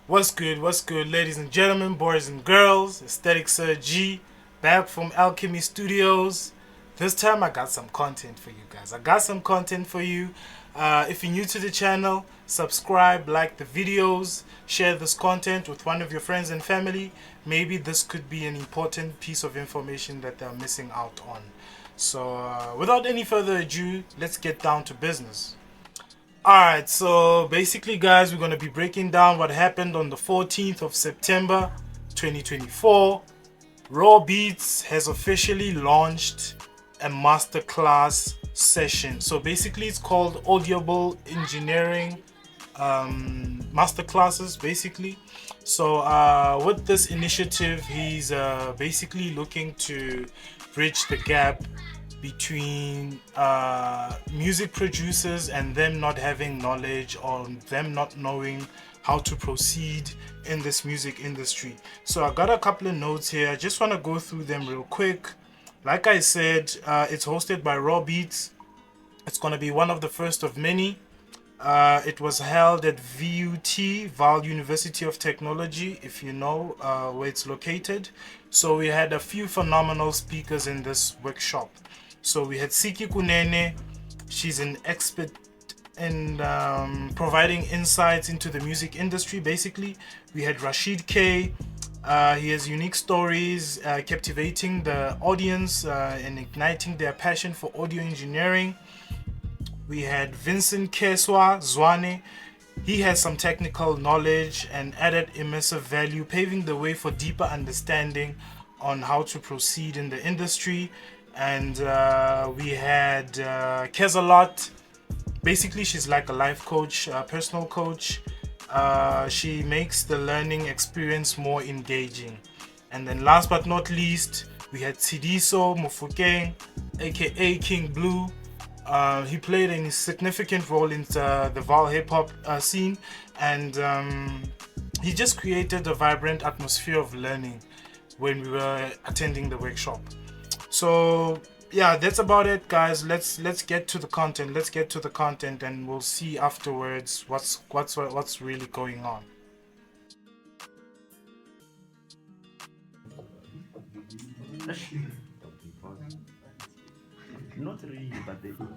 What's good, ladies and gentlemen, boys and girls? Aesthetic Sir G, back from Alchemy Studios. This time I got some content for you guys. If you're new to the channel, subscribe, like the videos, share this content with one of your friends and family. Maybe this could be an important piece of information that they're missing out on. So, without any further ado, let's get down to business. Alright, so basically, guys, we're going to be breaking down what happened on the 14th of September 2024. Raw Beats has officially launched a masterclass session. So basically, it's called Audible Engineering Masterclasses, basically. So with this initiative, he's basically looking to bridge the gap between music producers and them not having knowledge or them not knowing how to proceed in this music industry. So I got a couple of notes here. I just want to go through them real quick. Like I said, it's hosted by Raw Beats. It's going to be one of the first of many. It was held at VUT, Vaal University of Technology, if you know where it's located. So we had a few phenomenal speakers in this workshop. So we had Siki Kunene. She's an expert in providing insights into the music industry, basically. We had Rashid Kay. He has unique stories, captivating the audience and igniting their passion for audio engineering. We had Vincent Keswa Zwane. He has some technical knowledge and added immersive value, paving the way for deeper understanding on how to proceed in the industry. And we had Kezalot. Basically, she's like a life coach, personal coach. She makes the learning experience more engaging. And then last but not least, we had Sidiso Mufukeng, aka King Blue. He played a significant role in the Vaal hip-hop scene, and he just created a vibrant atmosphere of learning when we were attending the workshop. So yeah, that's about it, guys. Let's get to the content. And we'll see afterwards what's really going on. Not really, but they do.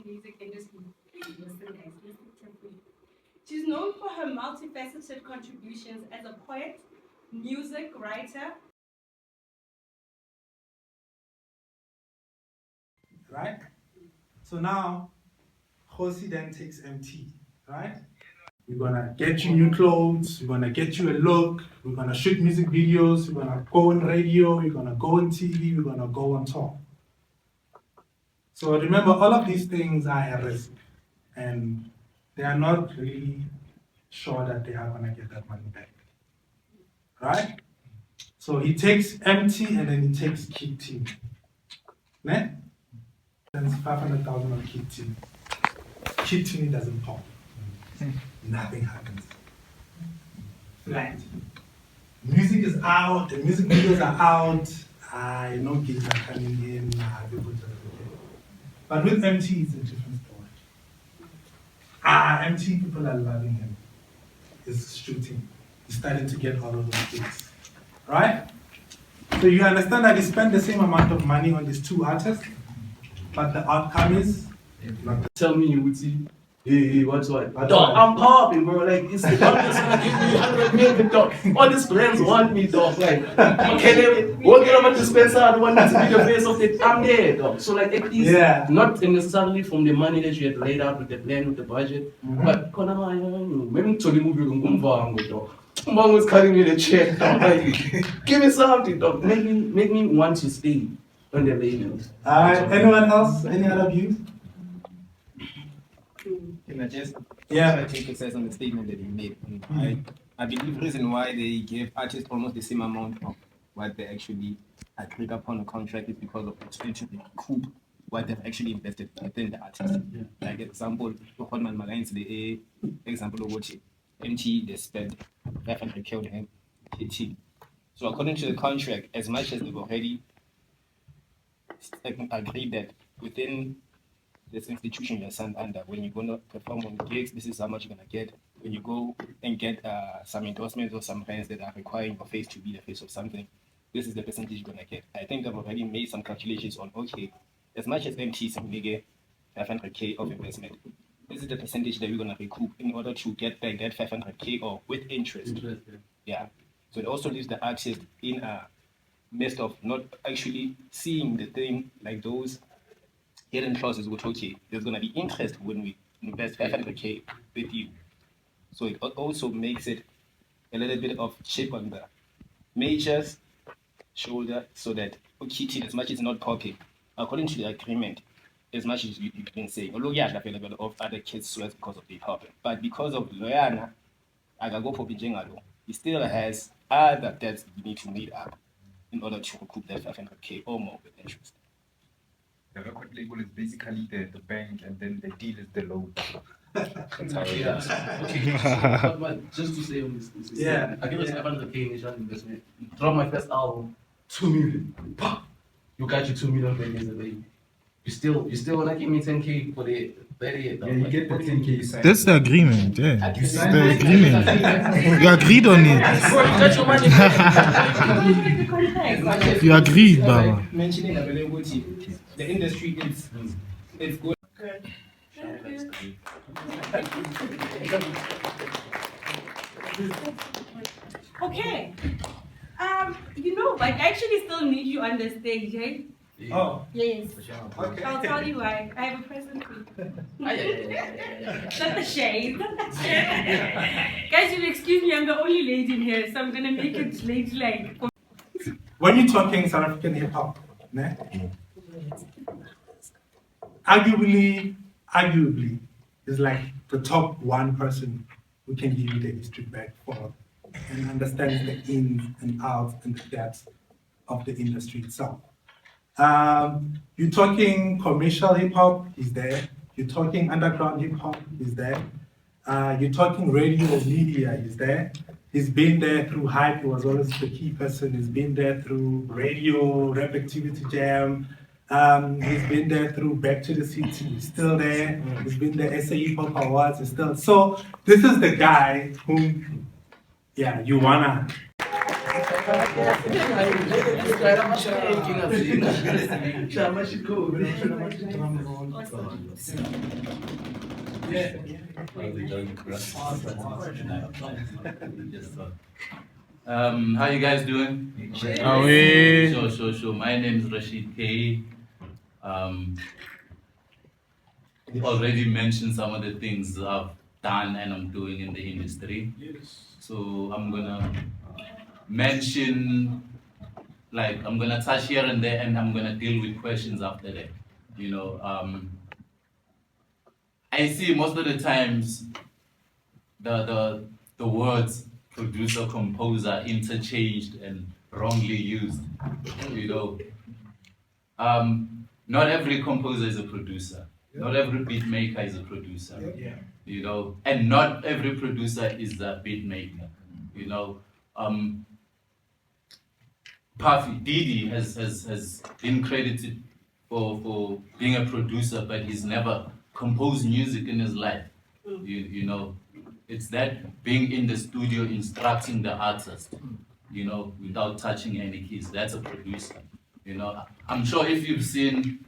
Music industry. She's known for her multifaceted contributions as a poet, music writer. Right? So now, Josi then takes MT, right? We're gonna get you new clothes, we're gonna get you a look, we're gonna shoot music videos, we're gonna go on radio, we're gonna go on TV, we're gonna go on tour. So remember, all of these things are a risk, and they are not really sure that they are gonna get that money back, right? So he takes MT and then he takes Kid Team. Ne? Spends 500,000 on Kid Team. Kid Team doesn't pop. Nothing happens. Flat. Music is out, the music videos are out. I know gigs are coming in. People just forget. But with MT, it's a different story. MT, people are loving him. He's shooting. He's starting to get all of those gigs. Right? So you understand that he spent the same amount of money on these two artists, but the outcome is not the Tell me, Uti. Hey, what's what? Dog, I'm popping, bro. Like, it's the company's gonna give me 100 million, dog. All these brands want me, dog. Like, okay, what I'm a dispenser, I don't want to be the face of it. I'm there, dog. So, like, at least, not necessarily from the money that you had laid out with the plan, with the budget, but, maybe to the movie, dog. Mom was cutting me the check. I'm like, give me something, dog. Make me want to stay on the label. Anyone else? Any other views? Can I just take exercise on the statement that you made? I believe the reason why they gave artists almost the same amount of what they actually agreed upon a contract is because of trying to recoup what they've actually invested within the artist. Like example, Hotman Magains, the example of what MT they spent 500K on him, So according to the contract, as much as they've already agreed that within this institution you're signed under, when you're going to perform on gigs, this is how much you're going to get. When you go and get some endorsements or some brands that are requiring your face to be the face of something, this is the percentage you're going to get. I think they've already made some calculations on, okay, as much as MT is going to get 500K of investment, this is the percentage that we're going to recoup in order to get back that 500K or with interest. Yeah. So it also leaves the artist in a mess of not actually seeing the thing like those hidden clauses, which, okay, there's going to be interest when we invest 500K with you. So it also makes it a little bit of chip on the major's shoulder, so that, okay, as much as it's not popping, according to the agreement, as much as you've been saying, although yeah, available of other kids sweat because of the popping, but because of Loyana, I can go for Bijingalo, he still has other debts you need to meet up in order to recoup that 500K or more with interest. The record label is basically the bank, and then the deal is the loan. That's how it is. Yeah. Okay. But just to say on this, I give us 500K initial investment. Drop my first album, 2 million. Pah! You got your 2 million years away. You still wanna give me 10K for the 38. Yeah, you get the 10K you signed. That's the agreement, yeah. That's the agreement. You agreed on it. Bro, you got your money. The contract. You agreed, Baba. Mentioning availability, the industry is good. Okay. You know what? I actually still need you on the stage, eh? Oh, Yes. okay. I'll tell you why. I have a present for you. Not the shade. Not the shade. Guys, you'll excuse me. I'm the only lady in here, so I'm gonna make it lady-like. When you're talking South African hip hop, né? Arguably, is like the top one person who can give you the history back for and understands the ins and outs and the depths of the industry itself. You're talking commercial hip hop, he's there. You're talking underground hip hop, he's there. You're talking radio or media, he's there. He's been there through Hype, he was always the key person. He's been there through radio, Rap Activity Jam. He's been there through Back to the City, he's still there. He's been there SA Hip Hop Awards, he's still. So this is the guy whom, yeah, you wanna. How you guys doing? Sure. My name is Rashid Kay. Already mentioned some of the things I've done and I'm doing in the industry. So I'm gonna mention, like, I'm gonna touch here and there, and I'm gonna deal with questions after that. You know, I see most of the times the words producer, composer interchanged and wrongly used. You know, not every composer is a producer. Not every beat maker is a producer. You know, and not every producer is a beat maker. You know, Puffy Didi has been credited for being a producer, but he's never composed music in his life. You know, it's that being in the studio instructing the artist, you know, without touching any keys. That's a producer. You know, I'm sure if you've seen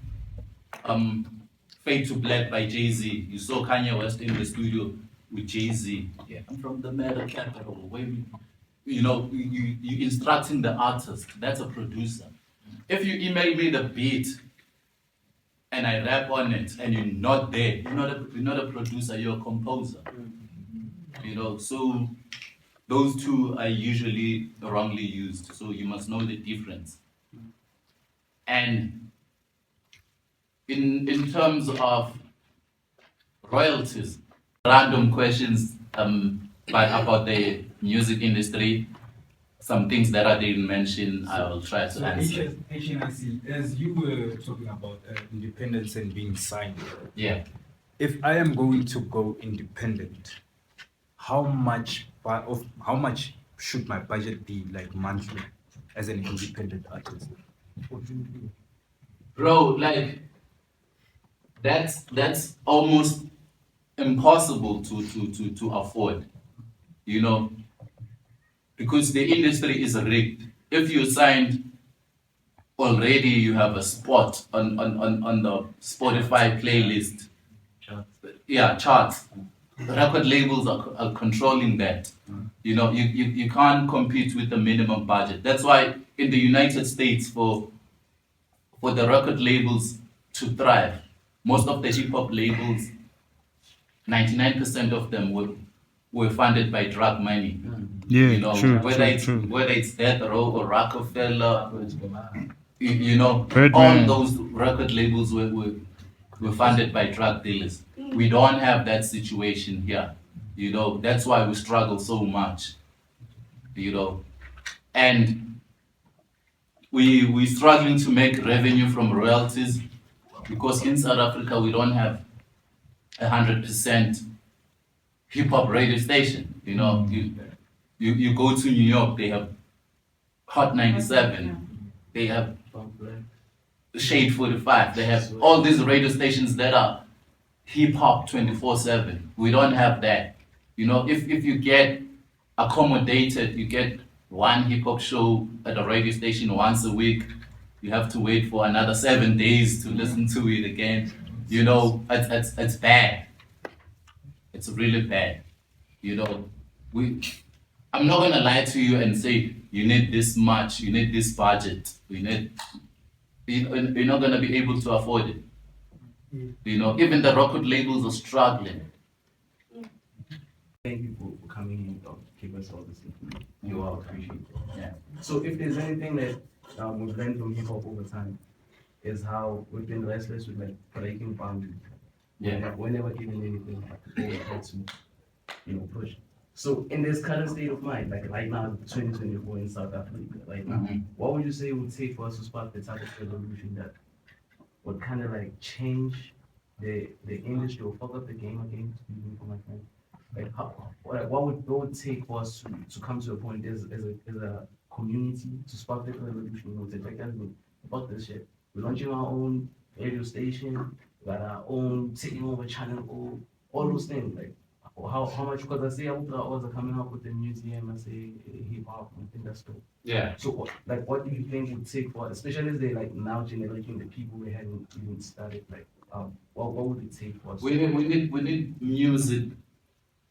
Fade to Black by Jay-Z, you saw Kanye West in the studio with Jay-Z. Yeah, I'm from the meta capital. You know, you instructing the artist. That's a producer. If you email me the beat and I rap on it and you're not there, you're not a producer, you're a composer. You know, so those two are usually wrongly used. So you must know the difference. And in terms of royalties, random questions about the music industry, some things that I didn't mention, I will try to answer. HNIC, as you were talking about independence and being signed, Yeah. if I am going to go independent, how much should my budget be, like monthly? as an independent artist? Bro, like that's almost impossible to afford, you know, because the industry is rigged. If you signed already, you have a spot on the Spotify playlist. Yeah, charts. Record labels are controlling that. You know, you can't compete with the minimum budget. That's why in the United States, for the record labels to thrive, most of the hip hop labels, 99% of them were funded by drug money. Yeah, You know, true, whether true. whether it's Death Row or Rockefeller, you know, Birdman. all those record labels were funded by drug dealers. We don't have that situation here. You know, that's why we struggle so much. You know, and we're struggling to make revenue from royalties because in South Africa we don't have 100% hip hop radio station. You know, you go to New York, they have Hot 97, they have Shade 45, they have all these radio stations that are hip hop 24/7. We don't have that. You know, if you get accommodated, you get one hip hop show at a radio station once a week, you have to wait for another 7 days to listen to it again. You know, it's bad. It's really bad. You know, I'm not gonna lie to you and say you need this much, you need this budget, you're not gonna be able to afford it. You know, even the record labels are struggling. Thank you for coming in and give us all this information. You all appreciate it. Yeah. So if there's anything that we've learned from hip hop over time, is how we've been restless with like breaking boundaries. Yeah. We're never given anything always had to, push. So in this current state of mind, like right now, 2024 in South Africa, right now, what would you say it would take for us to spark the type of revolution that would kind of like change the industry or fuck up the game again? Speaking for my friend, like what would it take for us to come to a point as a community to spark the revolution? You know, to take that, fuck this shit. We're launching our own radio station, we got our own taking over channel, all those things. Like how much? Because I see a lot of are coming up with the museum. I say hip hop. I think that's dope. Yeah. So what do you think would take for, especially as they like now generating the people we hadn't even started? Like what would it take for us? We need music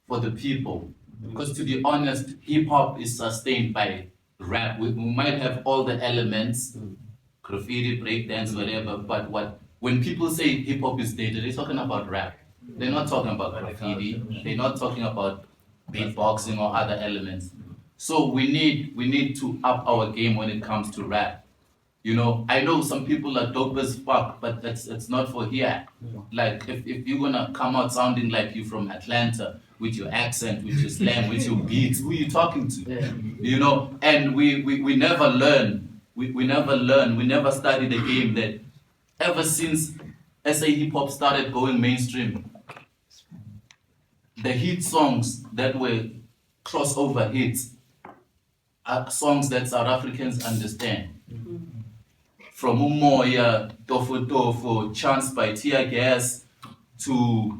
for the people. Because to be honest, hip hop is sustained by rap. We might have all the elements, graffiti, breakdance, whatever, but when people say hip hop is dead, they're talking about rap. They're not talking about graffiti. They're not talking about beatboxing or other elements. So we need to up our game when it comes to rap. You know, I know some people are dope as fuck, but it's not for here. Like if you're gonna come out sounding like you from Atlanta with your accent, with your slang, with your beats, who are you talking to? Yeah. You know, and we never learn. We never learn. We never study the game that ever since SA hip hop started going mainstream, the hit songs that were crossover hits are songs that South Africans understand. From Umoya, Tofo Tofo, Chance by Tear Gas, to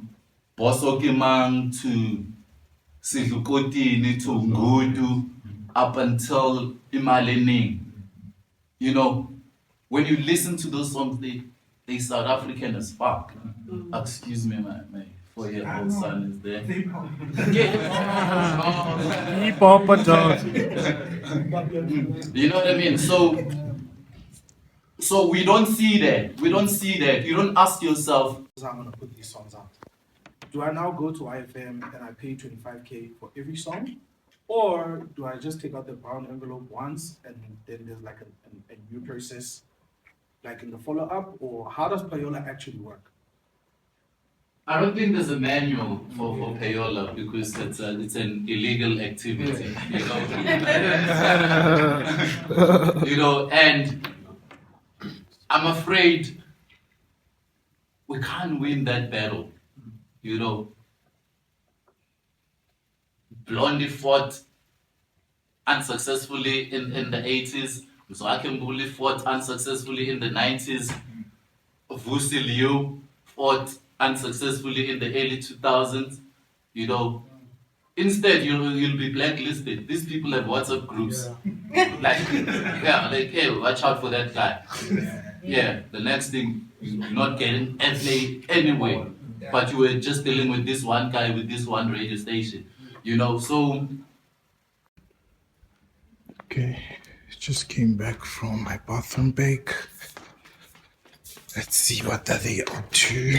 Boso Kimang, to Sidlukotini, to Ngudu, up until Imalening. You know, when you listen to those songs, they South African as fuck. Excuse me, my 4-year-old son is there. Hip hop adult. You know what I mean? So we don't see that. We don't see that. You don't ask yourself, I'm gonna put these songs out. Do I now go to IFM and I pay 25K for every song? Or do I just take out the brown envelope once and then there's like a new process like in the follow-up? Or how does Payola actually work? I don't think there's a manual for payola because it's an illegal activity, you know. You know, and I'm afraid we can't win that battle. You know, Blondie fought unsuccessfully in the 80s. So Acknowledgments fought unsuccessfully in the 90s. Vusi Liu fought unsuccessfully in the early 2000s. You know, instead you'll be blacklisted. These people have WhatsApp groups. Like, yeah, like, hey, watch out for that guy. Yeah, the next thing, you're not getting airplay anyway. But you were just dealing with this one guy with this one radio station. You know, so Okay, just came back from my bathroom break. Let's see what are they up to.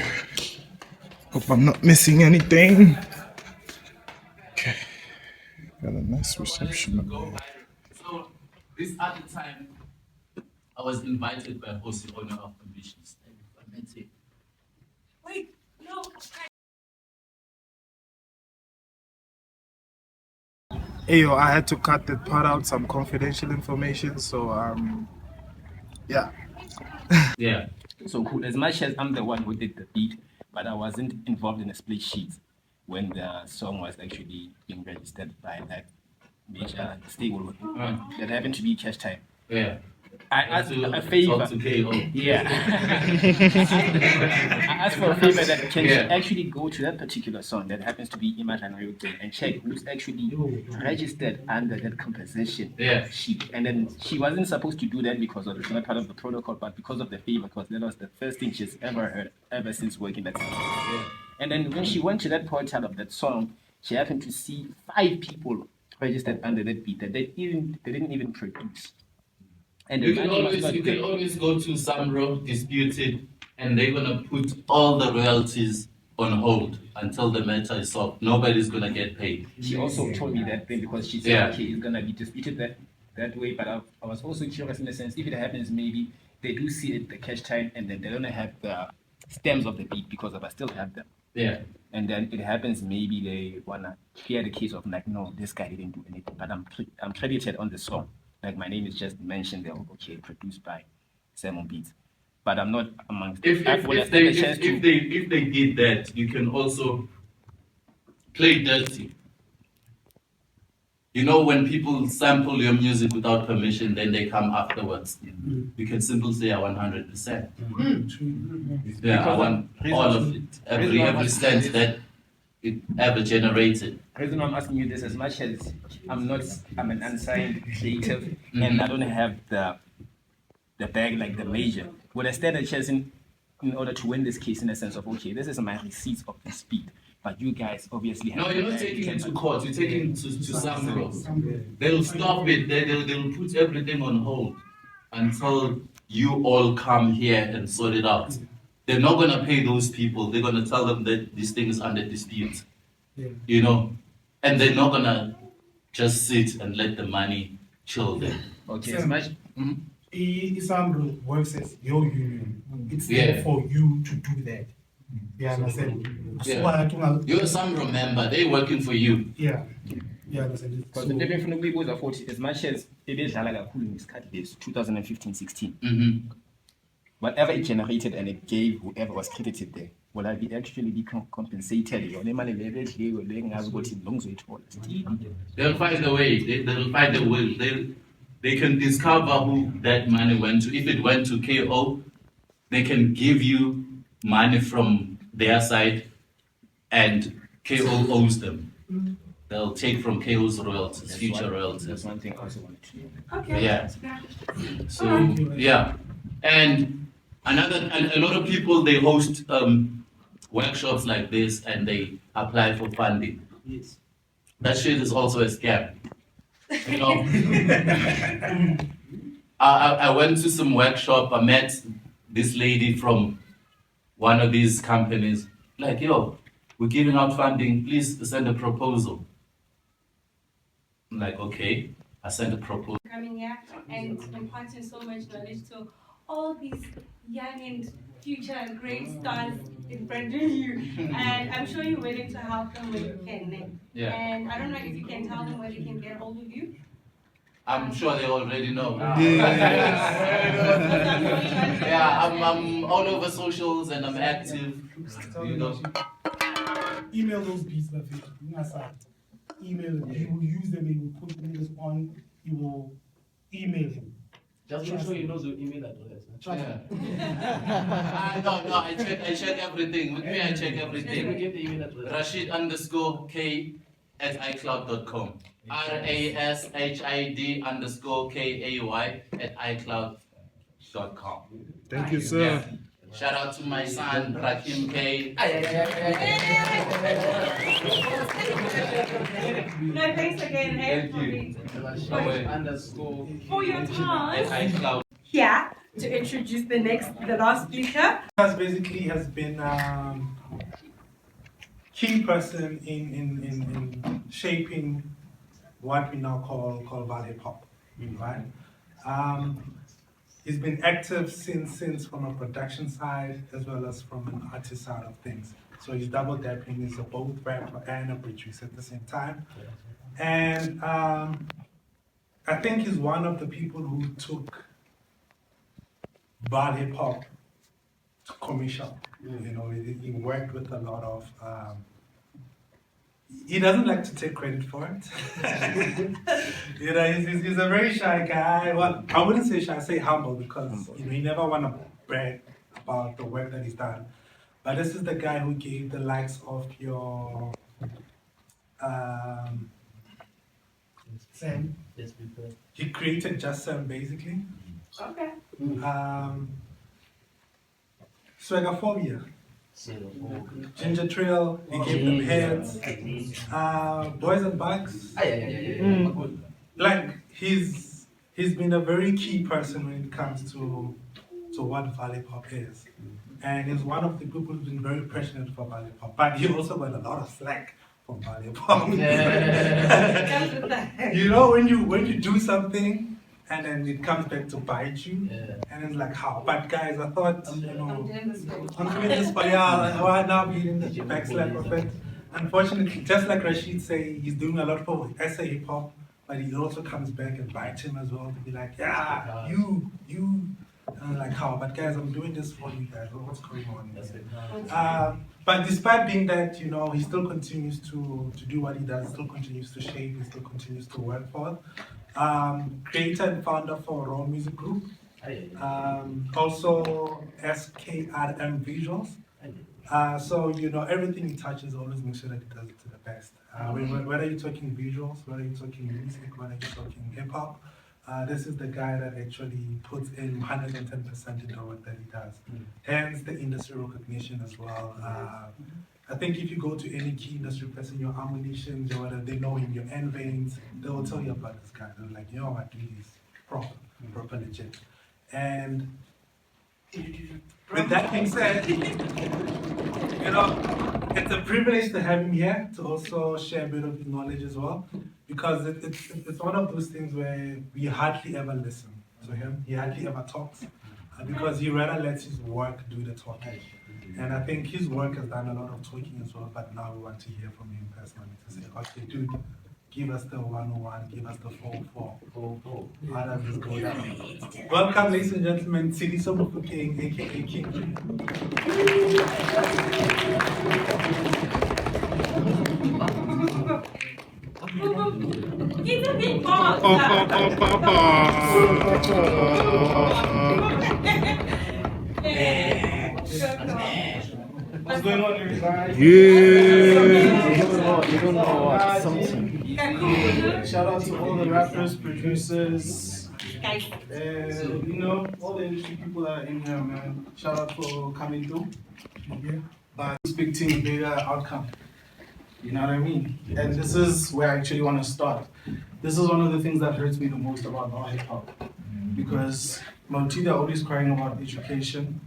Hope I'm not missing anything. Okay, got a nice reception up there. So this other time, I was invited by Hosi Owner of Ambitions. I met him. Wait, no. Hey yo, I had to cut that part out, some confidential information. So yeah. Yeah. So cool. As much as I'm the one who did the beat, but I wasn't involved in the split sheet when the song was actually being registered by that major stable that happened to be Cash Time. Yeah. I asked a favor. Talk to KO. Yeah. I asked for a favor that can she actually go to that particular song that happens to be Imaginary Game and check who's actually registered under that composition sheet. And then she wasn't supposed to do that because it's not part of the protocol, but because of the favor, because that was the first thing she's ever heard ever since working that song. And then when she went to that portal of that song, she happened to see 5 people registered under that beat that they didn't even produce. And you can always go to Samro Disputed, and they're gonna put all the royalties on hold until the matter is solved. Nobody's gonna get paid. She also told me that thing because she said, okay, it's gonna be disputed that way. But I was also curious in the sense, if it happens, maybe they do see it the Cash Time, and then they don't have the stems of the beat because I still have them. Yeah. And then it happens, maybe they wanna clear the case of like, no, this guy didn't do anything, but I'm credited on the song. Like my name is just mentioned there, okay, produced by Simon Beats. But I'm not amongst if they did that, you can also play dirty. You know, when people sample your music without permission, then they come afterwards. You can simply say I want 100%. Yeah, I want all of it. Every cent that it ever generated. The reason I'm asking you this, as much as I'm an unsigned creative and I don't have the bag like the major, would I stand a chance in order to win this case in the sense of, okay, this is my receipts of the speed, but you guys obviously have. No, you're not taking it to court, you're taking it to Samro. They'll stop it, they'll put everything on hold until you all come here and sort it out. They're not gonna pay those people. They're gonna tell them that this thing is under dispute. You know, and they're not gonna just sit and let the money chill there. Okay, as much. ICYMI works as your union. It's there for you to do that. You understand? Yeah. You're some member. They're working for you. Yeah. Yeah, understand. Because the difference from the was 40 as much as it is like a cooling is 2015-16. Whatever it generated and it gave whoever was credited there, will I be actually be compensated? They'll find a way. They'll find a will. They can discover who that money went to. If it went to KO, they can give you money from their side, and KO owes them. They'll take from KO's royalties, future royalties. That's one thing I also wanted to know. Okay. Yeah. So yeah, and a lot of people, they host workshops like this and they apply for funding. Yes. That shit is also a scam. You know, I went to some workshop. I met this lady from one of these companies. Like, yo, we're giving out funding. Please send a proposal. I'm like, okay. I sent a proposal. Coming here and imparting so much knowledge to all these young and future great stars in front of you. And I'm sure you're willing to help them when you can. Yeah. And I don't know if you can tell them where they can get hold of you. I'm sure they already know. Yeah, I'm all over socials and I'm active. You know. Email those beats that email them. He will use them, he will put niggas on, he will email him. Just make sure he knows your email address. Yeah. No, I check everything. With me, I check everything. Get the email address. Rashid_K@icloud.com. RASHID_KAY@icloud.com. Thank you, sir. Shout out to my son, Rakim K. No, thanks again, hey, for your time. iCloud. Here to introduce the last speaker. Basically has been key person in shaping what we now call Vaal hip hop, right? He's been active since from a production side as well as from an artist side of things. So he's double dapping. He's a both rapper and a producer at the same time. And I think he's one of the people who took Vaal hip hop to commercial. You know, he worked with a lot of. He doesn't like to take credit for it. You know, he's a very shy guy. Well, I wouldn't say shy, I say humble because you know he never want to brag about the work that he's done. But this is the guy who gave the likes of your Sam. Yes, people. He created Just Sam basically. Okay. Swaggerphobia. Ginger Trail, he gave them heads. Boys and Bugs. Like he's been a very key person when it comes to what Vaal hip hop is. And he's one of the people who's been very passionate for Vaal hip hop. But he also got a lot of slack from Vaal hip hop. You know, when you do something and then it comes back to bite you, and it's like, how? But guys, I thought, you know, I'm doing this for y'all, and why now be in the backslap of it? Unfortunately, just like Rashid say, he's doing a lot for SA hip hop, but he also comes back and bites him as well to be like, yeah, you. And I'm like, how? But guys, I'm doing this for you guys. What's going on? But despite being that, you know, he still continues to do what he does, still continues to shape, he still continues to work for. Creator and founder for Raw Music Group. Also SKRM Visuals. So, you know, everything he touches always make sure that he does it to the best. Whether you're talking visuals, whether you're talking music, whether you're talking hip hop, this is the guy that actually puts in 110% in the work that he does. Hence the industry recognition as well. I think if you go to any key industry person, your ammunition, or whatever, they know him, your end veins, they will tell you about this guy. They're like, you know what, dude, he's proper legit. And with that being said, you know, it's a privilege to have him here to also share a bit of his knowledge as well, because it's one of those things where we hardly ever listen to him. He hardly ever talks because he rather lets his work do the talking. And I think his work has done a lot of talking as well, but now we want to hear from him personally to say, okay, dude, give us the 101, give us the 404. How does this go down? Welcome, ladies and gentlemen, Siki Kunene, aka King. It's a big box. What's going on, everybody? You don't know what? Something. Shout out to all the rappers, producers, Guys. you know, all the industry people that are in here, man. Shout out for coming through. But expecting a bigger outcome. You know what I mean? And this is where I actually want to start. This is one of the things that hurts me the most about our hip hop. Because Maltida are always crying about education,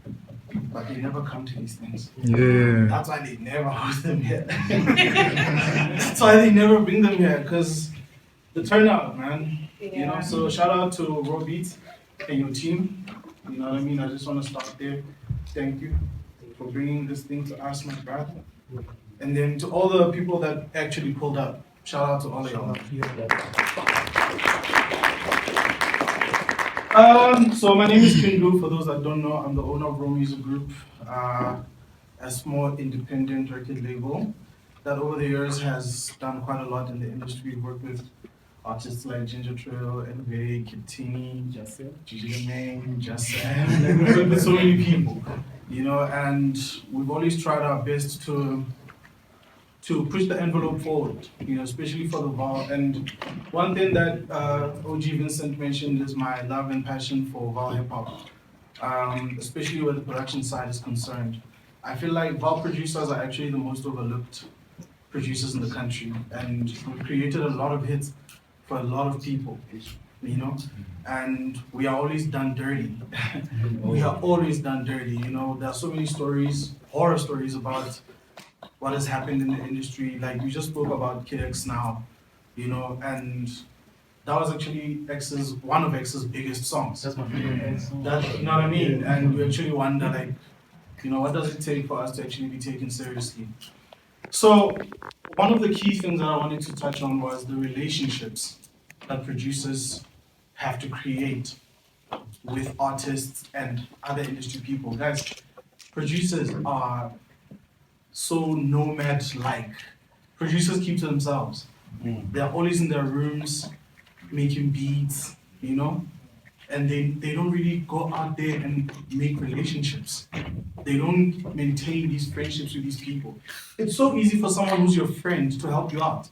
but they never come to these things. Yeah. That's why they never host them here. That's why they never bring them here, because the turnout, man. You know, so shout out to Raw Beats and your team. You know what I mean? I just want to start there. Thank you for bringing this thing to us, my brother. And then to all the people that actually pulled up, shout out to all of y'all. So my name is Kindu. For those that don't know, I'm the owner of Raw Music Group, a small independent record label that over the years has done quite a lot in the industry. Worked with artists like Ginger Trail, Envy, Kitini, Gigi Main, Jassen, like we've worked with so many people, you know, and we've always tried our best to push the envelope forward, you know, especially for the Vaal. And one thing that OG Vincent mentioned is my love and passion for Vaal hip hop, especially where the production side is concerned. I feel like Vaal producers are actually the most overlooked producers in the country, and we've created a lot of hits for a lot of people, you know, and we are always done dirty. We are always done dirty, you know. There are so many stories, horror stories about what has happened in the industry. Like we just spoke about Kid X now, you know, and that was actually one of X's biggest songs. That's my favorite song. You know what I mean? And we actually wonder, like, you know, what does it take for us to actually be taken seriously? So one of the key things that I wanted to touch on was the relationships that producers have to create with artists and other industry people. Guys, producers are so nomad-like. Producers keep to themselves. They're always in their rooms making beats, you know? And they don't really go out there and make relationships. They don't maintain these friendships with these people. It's so easy for someone who's your friend to help you out.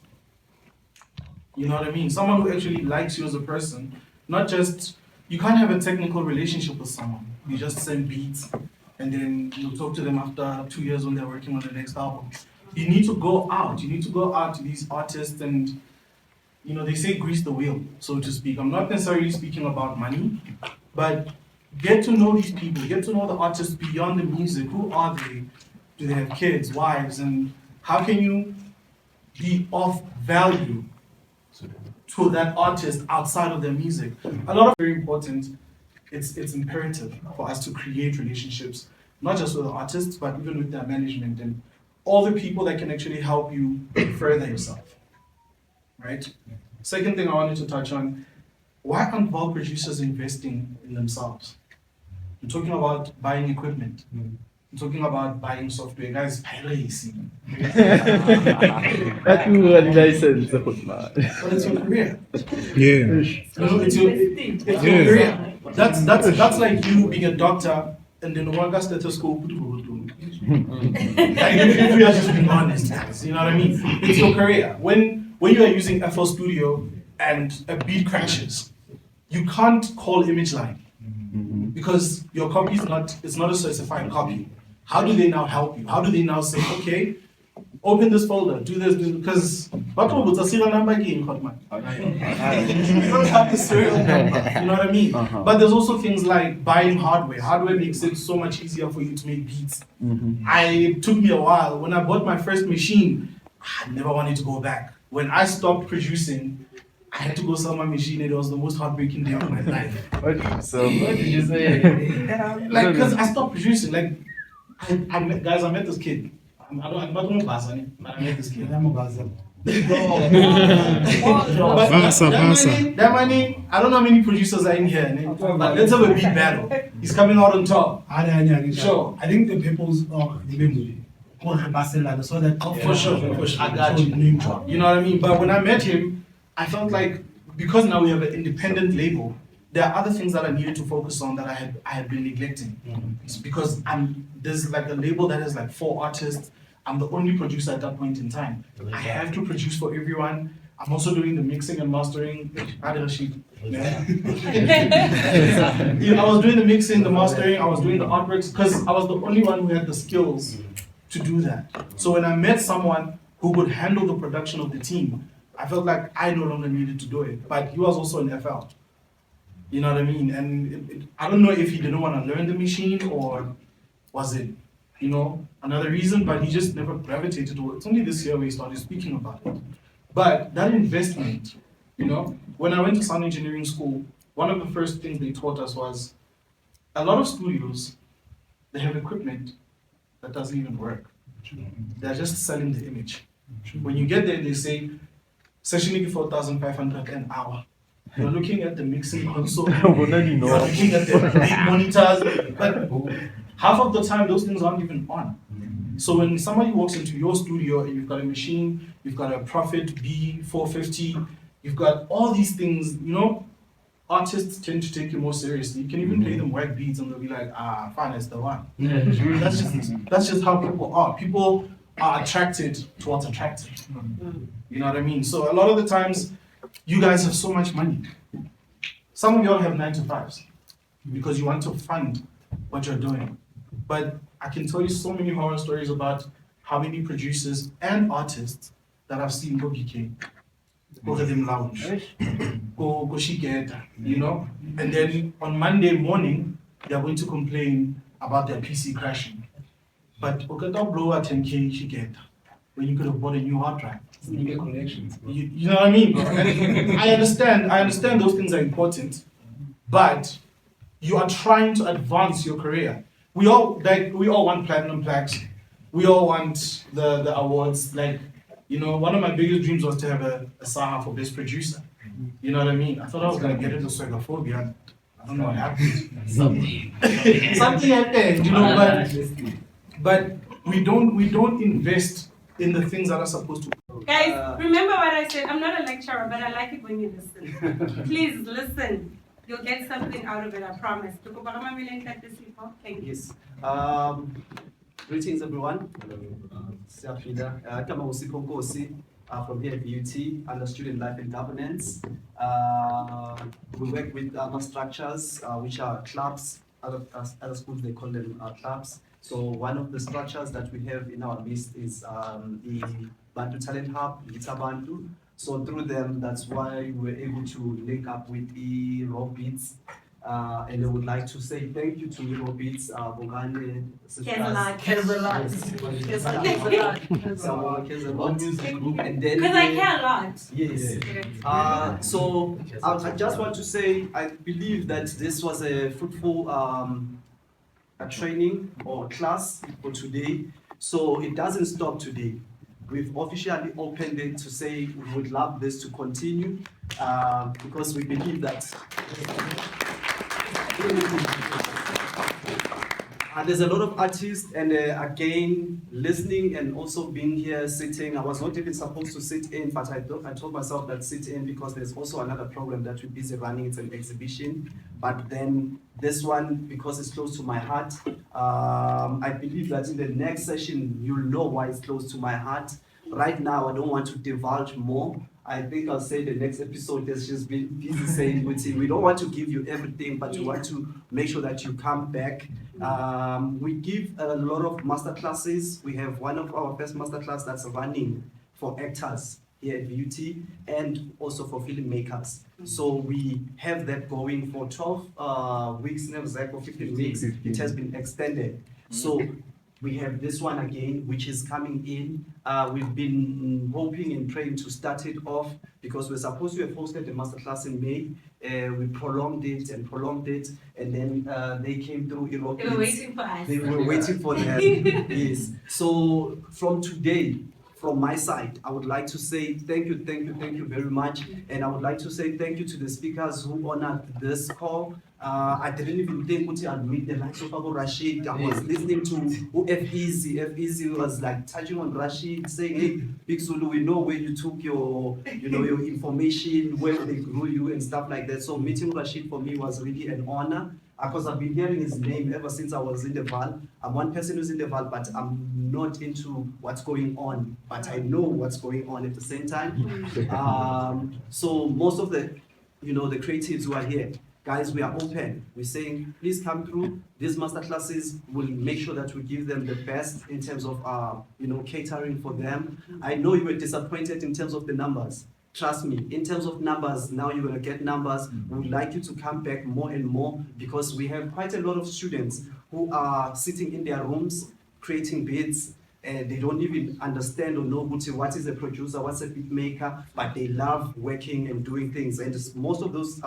You know what I mean? Someone who actually likes you as a person, not just, you can't have a technical relationship with someone. You just send beats and then you talk to them after 2 years when they're working on the next album. You need to go out. You need to go out to these artists and, you know, they say grease the wheel, so to speak. I'm not necessarily speaking about money, but get to know these people, get to know the artists beyond the music. Who are they? Do they have kids, wives, and how can you be of value to that artist outside of their music? A lot of very important. It's imperative for us to create relationships, not just with the artists, but even with their management and all the people that can actually help you further yourself. Right? Second thing I wanted to touch on, why aren't Vaal producers investing in themselves? I'm talking about buying equipment. I'm talking about buying software. Guys, piracy. That's what license, But it's your career. Yeah. It's your career. That's like you being a doctor and then one guy stethoscope. Like if we are just being honest, guys, you know what I mean? It's your career. When you are using FL Studio and a beat crashes, you can't call Image Line because your copy it's not a certified copy. How do they now help you? How do they now say, okay, open this folder, do this, because what's a serial number again, Hotman? You don't have the serial number, you know what I mean? But there's also things like buying hardware. Hardware makes it so much easier for you to make beats. It took me a while. When I bought my first machine, I never wanted to go back. When I stopped producing, I had to go sell my machine, and it was the most heartbreaking day of my life. What did you say? Like, because I stopped producing. Like, I met this kid. I'm not going to but I met this kid. I'm a that money, I don't know how many producers are in here, but let's have a beat battle. He's coming out on top. Sure. I think the people's so that For sure, I got you. You know what I mean? But when I met him, I felt like, because now we have an independent label, there are other things that I needed to focus on that I had been neglecting. It's because there's like a label that has like 4 artists. I'm the only producer at that point in time. I have to produce for everyone. I'm also doing the mixing and mastering. Rashid. Yeah. I was doing the mixing, the mastering, I was doing the artworks because I was the only one who had the skills to do that. So when I met someone who could handle the production of the team, I felt like I no longer needed to do it. But he was also an FL. You know what I mean? And I don't know if he didn't want to learn the machine or was it, another reason, but he just never gravitated to it. It's only this year we started speaking about it. But that investment, when I went to sound engineering school, one of the first things they taught us was a lot of studios, they have equipment that doesn't even work. They're just selling the image. When you get there, they say, session 4,500 an hour. You're looking at the mixing console, you're looking at the big monitors, but half of the time those things aren't even on. So when somebody walks into your studio and you've got a machine, you've got a Prophet B450, You've got all these things, you know. Artists tend to take you more seriously. You can even play them white beats and they'll be like, fine, it's the one. That's just how people are. People are attracted to what's attractive. You know what I mean? So a lot of the times, you guys have so much money. Some of y'all have 9 to 5s because you want to fund what you're doing. But I can tell you so many horror stories about how many producers and artists that I've seen go BK. Go to them lounge, go shigeta, you know? And then on Monday morning, they're going to complain about their PC crashing. But Okata blow at 10K shigeta, when you could have bought a new hard drive. You get connections. You know what I mean? And I understand those things are important, but you are trying to advance your career. We all want platinum plaques. We all want the awards. Like, you know, one of my biggest dreams was to have a Saha for best producer. You know what I mean? I thought I was gonna get into swagaphobia. I don't know what happened. Something happened, you know. But we don't invest in the things that are supposed to. Guys, remember what I said. I'm not a lecturer, but I like it when you listen. Please listen. You'll get something out of it, I promise. Thank you. Yes. Greetings, everyone. From here at VUT, under Student Life and Governance. We work with other structures, which are clubs. Other schools, they call them clubs. So one of the structures that we have in our list is the Bantu Talent Hub, Gita Bantu. So through them, that's why we were able to link up with the Raw Beats. And I would like to say thank you to Raw Beats, Bongane, Cares a lot. And then Because I care a lot. Yes. So I just want to say I believe that this was a fruitful a training or class for today. So it doesn't stop today. We've officially opened it to say we would love this to continue because we believe that there's a lot of artists, and again, listening and also being here, sitting. I was not even supposed to sit in, but I told myself that sit in because there's also another program that we're busy running. It's an exhibition, but then this one, because it's close to my heart, I believe that in the next session, you'll know why it's close to my heart. Right now, I don't want to divulge more. I think I'll say the next episode has just been busy saying, we don't want to give you everything, but we want to make sure that you come back. We give a lot of masterclasses. We have one of our first masterclass that's running for actors here at VUT and also for filmmakers. So we have that going for 12 weeks, never for 15 weeks. It has been extended. So we have this one again, which is coming in. We've been hoping and praying to start it off because we're supposed to have hosted the masterclass in May. We prolonged it, and then they came through. They were waiting for us. They were waiting for them. Yes. So from today, from my side, I would like to say thank you very much. And I would like to say thank you to the speakers who honored this call. I didn't even think I'd meet the likes of Rashid. I was listening to F-Easy. F-Easy was like touching on Rashid, saying, hey, Big Zulu, we know where you took your information, where they grew you and stuff like that. So meeting Rashid for me was really an honor. Because I've been hearing his name ever since I was in the Vaal. I'm one person who's in the Vaal, but I'm not into what's going on. But I know what's going on at the same time. So most of the creatives who are here, guys, we are open. We're saying, please come through. These masterclasses will make sure that we give them the best in terms of, catering for them. I know you were disappointed in terms of the numbers. Trust me, in terms of numbers, now you're going to get numbers. We would like you to come back more and more because we have quite a lot of students who are sitting in their rooms creating beats and they don't even understand or know what is a producer, what's a beat maker, but they love working and doing things. And most of those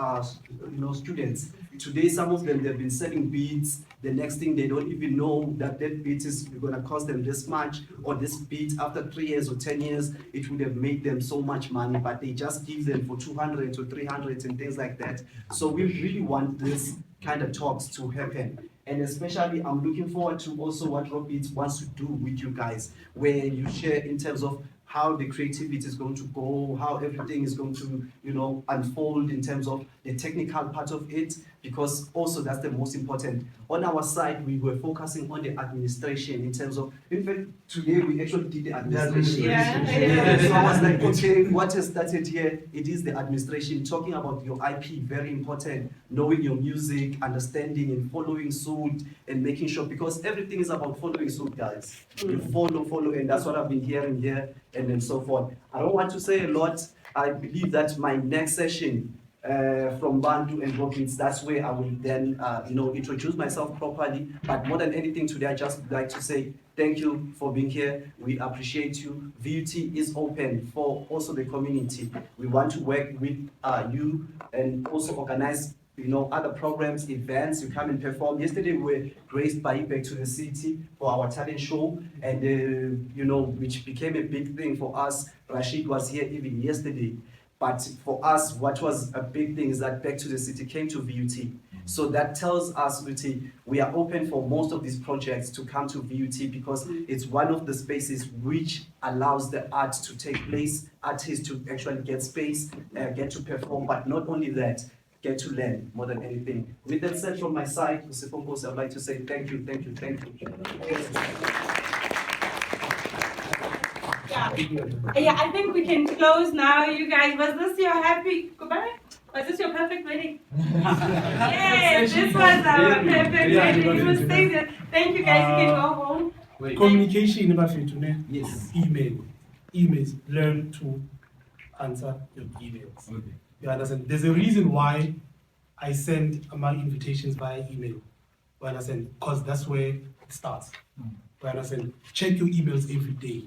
students, today some of them, they've been selling beats. The next thing they don't even know that beat is going to cost them this much, or this beat after 3 years or 10 years, it would have made them so much money, but they just give them for 200 or 300 and things like that. So we really want this kind of talks to happen. And especially, I'm looking forward to also what Robert wants to do with you guys, where you share in terms of how the creativity is going to go, how everything is going to, unfold in terms of the technical part of it, because also that's the most important. On our side, we were focusing on the administration in terms of, in fact, today we actually did the administration. So I was like, okay, what has started here? It is the administration, talking about your IP, very important, knowing your music, understanding and following suit and making sure, because everything is about following suit, guys. You follow, and that's what I've been hearing here, and then so forth. I don't want to say a lot. I believe that my next session from Bantu and Robbins, that's where I will then, introduce myself properly. But more than anything today, I just like to say thank you for being here. We appreciate you. VUT is open for also the community. We want to work with you and also organize other programs, events, you come and perform. Yesterday we were graced by Back to the City for our talent show, and which became a big thing for us. Rashid was here even yesterday. But for us, what was a big thing is that Back to the City came to VUT. So that tells us VUT, we are open for most of these projects to come to VUT, because it's one of the spaces which allows the art to take place, artists to actually get space, get to perform, but not only that, get to learn more than anything. With that said, from my side, Mr. Fonkos, I'd like to say thank you. Yeah, I think we can close now, you guys. Was this your happy goodbye? Was this your perfect wedding? Yes, this was our perfect wedding. You must stay there. Thank you, guys. You can go home. Communication in the Yes. Emails. Learn to answer your emails. Okay. You understand? There's a reason why I send my invitations via email. You understand? Because that's where it starts. You understand? Check your emails every day.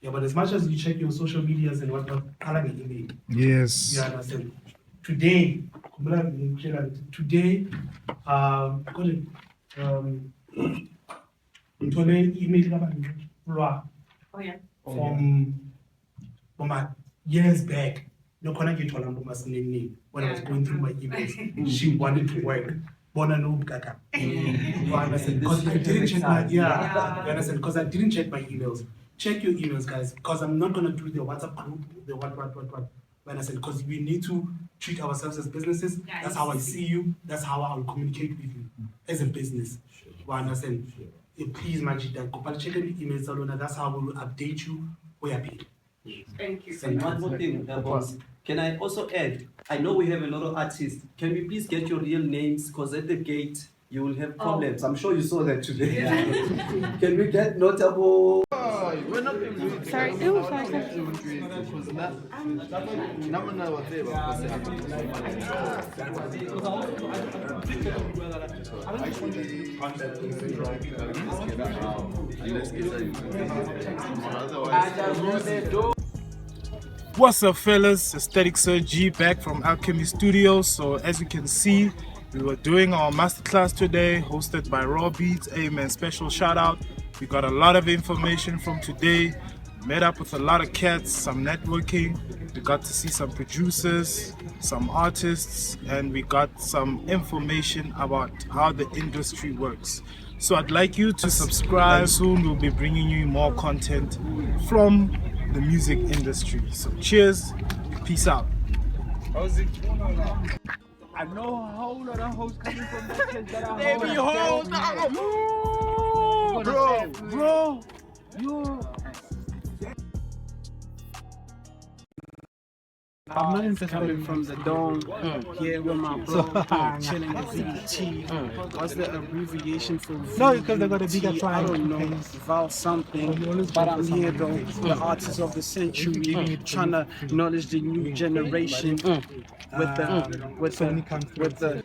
Yeah, but as much as you check your social medias and whatnot, color the email. Yes. You understand? Today, email Oh, yeah. from years back. No connect you to when I was going through my emails. She wanted to work. Because I didn't check my you understand? Because I didn't check my emails. Check your emails, guys. Because I'm not gonna do the WhatsApp group, the what. When I said, because we need to treat ourselves as businesses. Yes. That's how I see you. That's how I will communicate with you as a business. You understand? Please, Majid, check your emails alone. That's how we will update you. We are paid. Thank you. And one more thing, boss. Can I also add? I know we have a lot of artists. Can we please get your real names? Because at the gate, you will have problems. I'm sure you saw that today. Can we get notable? Sorry, it was like What's up, fellas? Aesthetic Sir G back from Alchemy Studios. So as you can see, we were doing our masterclass today, hosted by Raw Beats. Amen. Special shout out. We got a lot of information from today. Met up with a lot of cats, some networking. We got to see some producers, some artists, and we got some information about how the industry works. So I'd like you to subscribe. Soon we'll be bringing you more content from the music industry. So cheers, peace out. How's it? I know a whole lot of hoes coming from that place that are Baby hoes, bro, you. I'm not interested from the dome here with my bro, chilling with VT. What's the abbreviation for VT? No, because they got a bigger client. I don't know, Vaal something, but I'm here though, the artist of the century, trying to acknowledge the new generation with the